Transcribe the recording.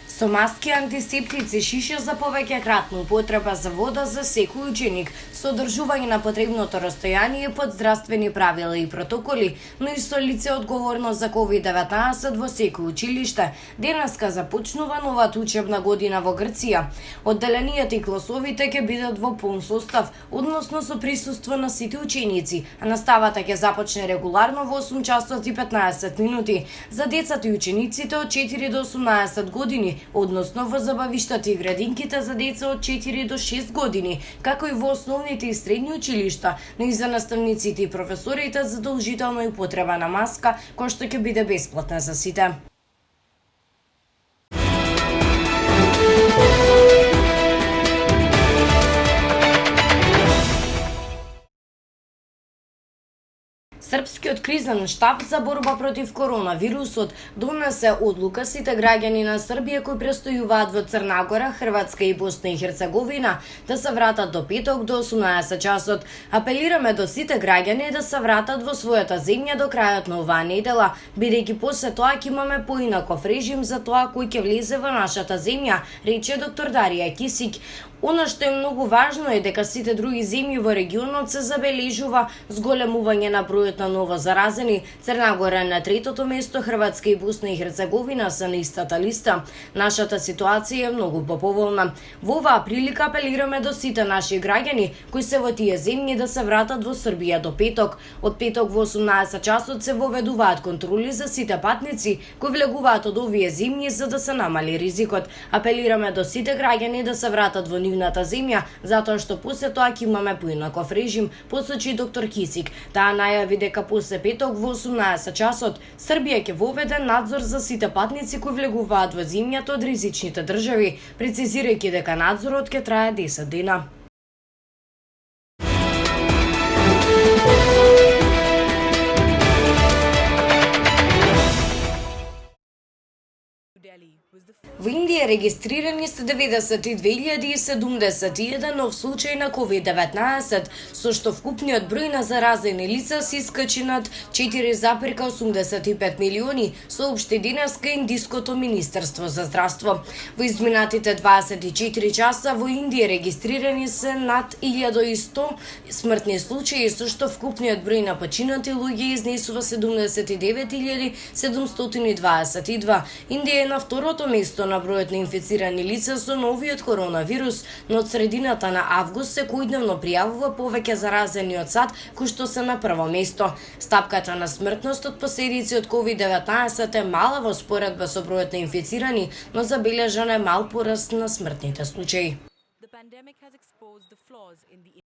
Со маски, антисептици, шиша за повеќе кратна употреба за вода за секој ученик, содржување на потребното растојание под здравствени правила и протоколи, но и со лице одговорно за COVID-19 во секој училиште. Денеска започнува новата учебна година во Грција. Одделенијата и класовите ќе бидат во полн состав, односно со присуство на сите ученици, а наставата ќе започне регуларно во 8 часот и 15 минути за децата и учениците од 4 до 18 години, односно во забавиштата и градинките за деца од 4 до 6 години, како и во основните и средни училишта, но и за наставниците и професорите задолжително и употреба на маска, која што ќе биде бесплатна за сите. Српскиот кризен штаб за борба против коронавирусот донесе одлука сите граѓани на Србија кои престојуваат во Црна Гора, Хрватска и Босна и Херцеговина да се вратат до петок до 18 часот. Апелираме до сите граѓани да се вратат во својата земја до крајот на оваа недела, бидејќи после тоа ќе имаме поинаков режим за тоа кој ќе влезе во нашата земја, рече доктор Дарија Кисик. Она што е многу важно е дека сите други земји во регионот се забележува зголемување на бројот на ново заразени. Црна Гора на третото место, Хрватска и Босна и Херцеговина се на истата листа. Нашата ситуација е многу поповолна. Во оваа прилика апелираме до сите наши граѓани кои се во тие земји да се вратат во Србија до петок. Од петок во 18 часот се воведуваат контроли за сите патници кои влегуваат од овие земји за да се намали ризикот. Апелираме до сите граѓани да се вратат во нивната земја, затоа што после тоа ќе имаме поинаков режим, посочи доктор Кисик. Таа најави дека после петок во 18 часот Србија ќе воведе надзор за сите патници кои влегуваат во земјата од ризичните држави, прецизирајќи дека надзорот ќе трае 10 дена. Во Индија регистрирани 192.071 нов случај на COVID-19, со што вкупниот број на заразени лица се искачи над 4,85 милиони, соопшти денеска Индиското Министерство за здравство. Во изминатите 24 часа во Индија регистрирани се над 1100 смртни случаи, со што вкупниот број на починати луѓе изнесува 79.722. Индија е на второто место на бројот на инфицирани лица со новиот коронавирус, но од средината на август секојдневно пријавува повеќе заразени од САД, кои што се на прво место. Стапката на смртност од последици од COVID-19 е мала во споредба со бројот на инфицирани, но забележан е мал пораст на смртните случаи.